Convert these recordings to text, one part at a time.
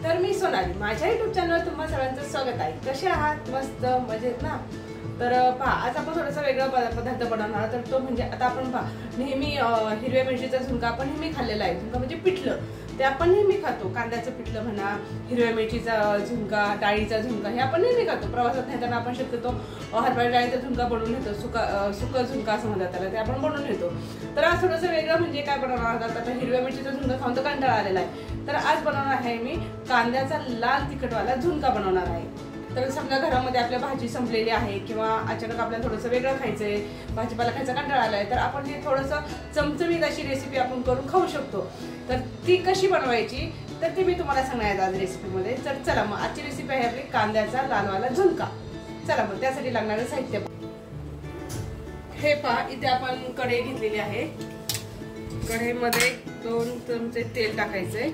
तर मी सोनाली, माझ्या YouTube चॅनलवर तुम्हा सगळ्यांचं स्वागत आहे। कसे आहात? मस्त मजेत ना? तर पहा, आज आपण थोडासा वेगळा पदार्थ बनवणार आहोत। तर तो म्हणजे आता आपण पहा, नेहमी हिरव्या मिरचीचा झुणका आपण नेहमी खाल्लेला आहे। झुणका म्हणजे पिठलं, ते आपण नेहमी खातो। कांद्याचं पिठलं म्हणा, हिरव्या मिरचीचा झुणका, डाळीचा झुणका हे आपण नेहमी खातो। प्रवासात नेताना आपण शक्यतो हरभरा डाळीचा झुणका बनवून घेतो, सुका झुणका असं म्हणतात त्याला, ते आपण बनवून घेतो। तर आज थोडंसं वेगळं म्हणजे काय बनवणार आहोत? आता हिरव्या मिरचीचा झुणका खाऊन तर कंटाळा आलेला आहे, तर आज बनवणार आहे मी कांद्याचा लाल तिखटवाला झुणका बनवणार आहे। तर समजा घरामध्ये आपल्या भाजी संपलेली आहे किंवा अचानक आपल्याला थोडंसं वेगळं खायचंय, भाजीपाला खायचा कंटाळा आलाय, तर आपण हे थोडंसं चमचमीत अशी रेसिपी आपण करून खाऊ शकतो। तर ती कशी बनवायची तर ती मी तुम्हाला सांगणार आहे आज रेसिपीमध्ये। तर चला मग आजची रेसिपी आहे आपली कांद्याचा लालवाला झुणका। चला मग त्यासाठी लागणारे साहित्य हे पहा, इथे आपण कढई घेतलेली आहे। कढईमध्ये 2 चमचे तेल टाकायचे।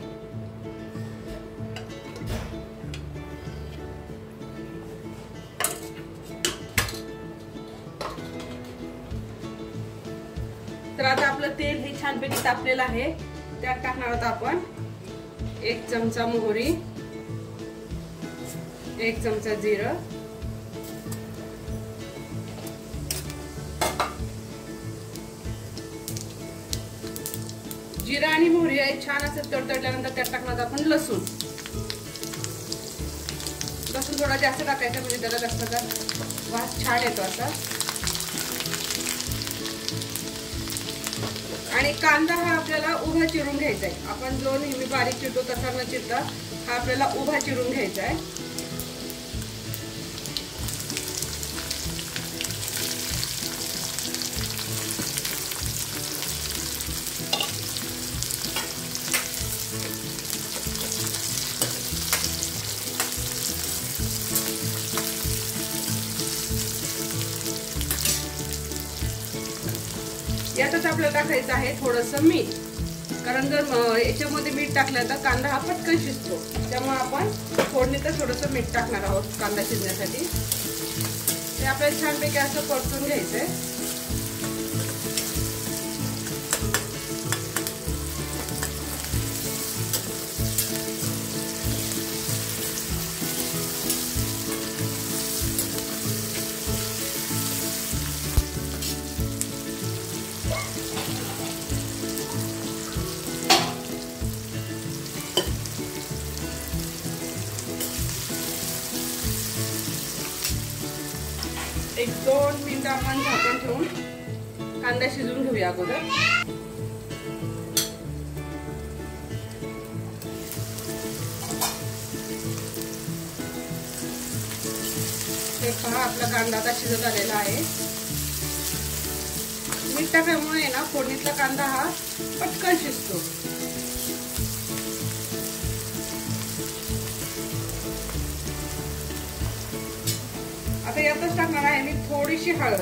तर आता आपलं तेल हे छानपैकी तापलेलं आहे, त्यात टाकणार आहोत आपण 1 चमचा मोहरी, 1 चमचा जिरं, जिरा आणि मोहरी छान असं तडतडल्यानंतर त्यात टाकणार आपण लसूण। लसूण थोडा जास्त टाकायचा म्हणजे त्याला लसणाचा वास छान येतो असा। आणि कांदा हा आपल्याला उभा चिरून घ्यायचा आहे। आपण जो नेहमी बारीक चिरतो तसा न चिरता हा आपल्याला उभा चिरून घ्यायचा आहे। यातच आपल्याला टाकायचं आहे थोडंसं मीठ, कारण जर याच्यामध्ये मीठ टाकलं तर कांदा हा पटकन शिजतो, त्यामुळे आपण फोडणीतच थोडंसं मीठ टाकणार आहोत कांदा शिजण्यासाठी। ते आपल्याला छानपैकी असं परतून घ्यायचंय। एक 2 मिनिटं आपण झाकण ठेवून कांदा शिजवून घेऊया अगोदर। हे पहा, आपला कांदा आता शिजत आलेला आहे। मीठ टाकल्यामुळे ना फोडणीतला कांदा हा पटकन शिजतो। आता यातच टाकणार आहे मी थोडीशी हळद,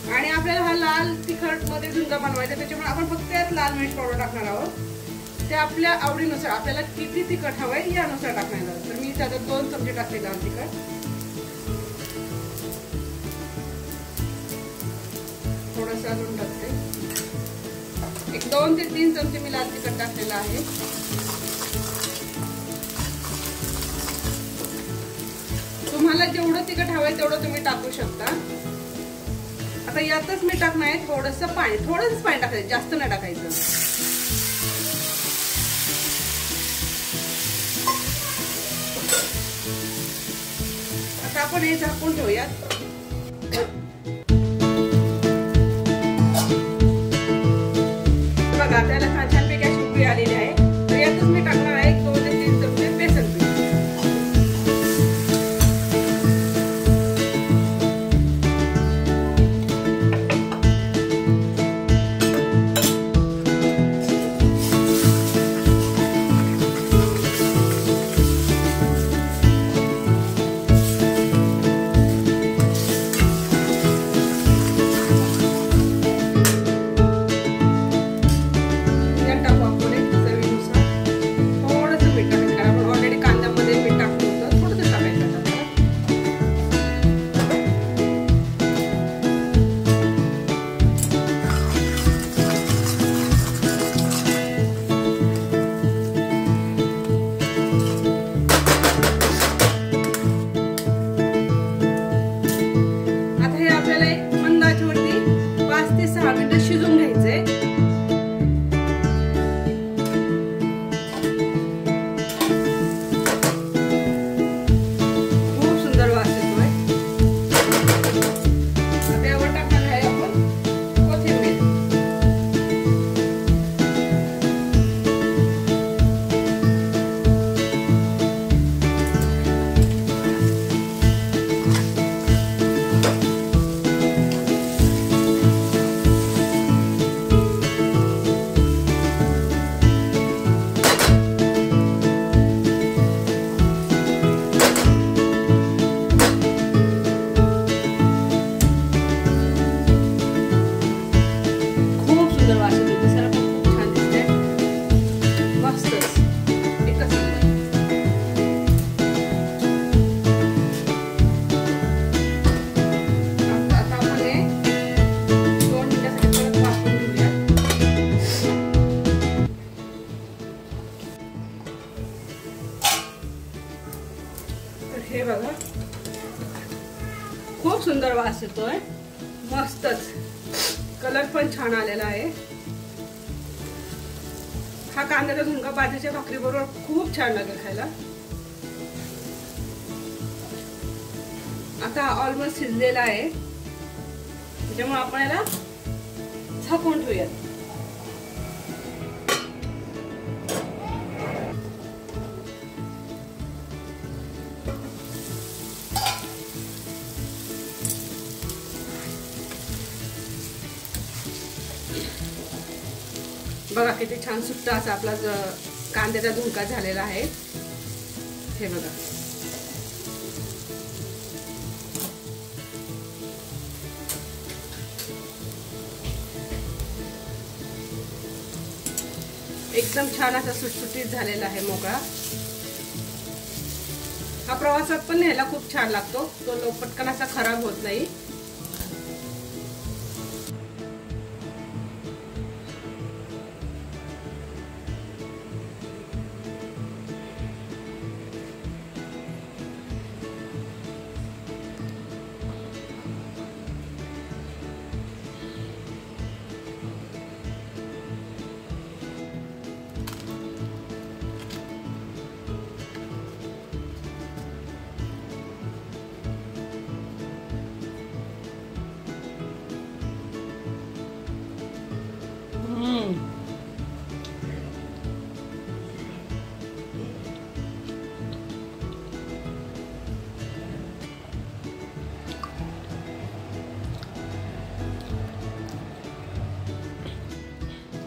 आणि आपल्याला हा लाल तिखट मध्ये झुणका बनवायचा, त्याच्यामुळे आपण फक्त यात लाल मिरच पावडर टाकणार आहोत। ते आपल्या आवडीनुसार, आपल्याला किती तिखट हवंय यानुसार टाकणार आहोत। तर मी त्यात 2 चमचे टाकले लाल तिखट, थोडस अजून टाकते, एक 2 ते 3 चमचे मी लाल तिखट टाकलेलं आहे। तुम्हाला जेवढं तिखट हवंय तेवढं तुम्ही टाकू शकता। आता यातच मी टाकणार आहे थोडंसं पाणी, थोडंसं पाणी टाकायचं, जास्त नाही टाकायचं। आता आपण हे झाकून ठेवूयात। बघा, त्याला छानपैकी अशी उकळी आलेली आहे। तर यातच मी टाकणार आहे 2 ते 3 चमचे बेसन पीठ। वास येतोय मस्तच. कलर पण छान आलेला आहे. हा कांद्याचा झुणका बाजरीच्या भाकरी बरोबर खूप छान लागेल खायला. आता ऑलमोस्ट शिजलेला आहे, त्याच्यामुळे आपण याला झाकून ठेवूयात. बघा किती छान सुट्टा असा आपला कांद्याचा झुणका झालेला आहे. हे बघा एकदम छान असा सुटसुटीत झालेला आहे, मोकळा. हा प्रवासात पण न्यायला खूप छान लागतो. तो पटकन असा खराब होत नाही.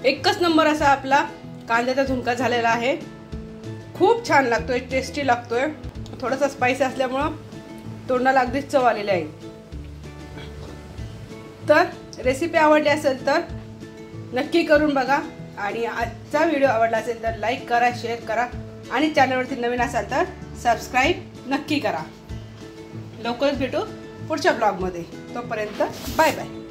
एकच नंबर असा आपला कांद्याचा झुणका झालेला आहे. खूप छान लागतोय, टेस्टी लागतोय. थोडासा स्पाइसी असल्यामुळं तोंडाला अगदीच चव आलेली आहे. तर रेसिपी आवडली असेल तर नक्की करून बघा. आणि आजचा व्हिडिओ आवडला असेल तर लाईक करा, शेअर करा. आणि चॅनलवरती नवीन असाल तर सबस्क्राईब नक्की करा. लवकरच भेटू पुढच्या ब्लॉगमध्ये. तोपर्यंत बाय बाय.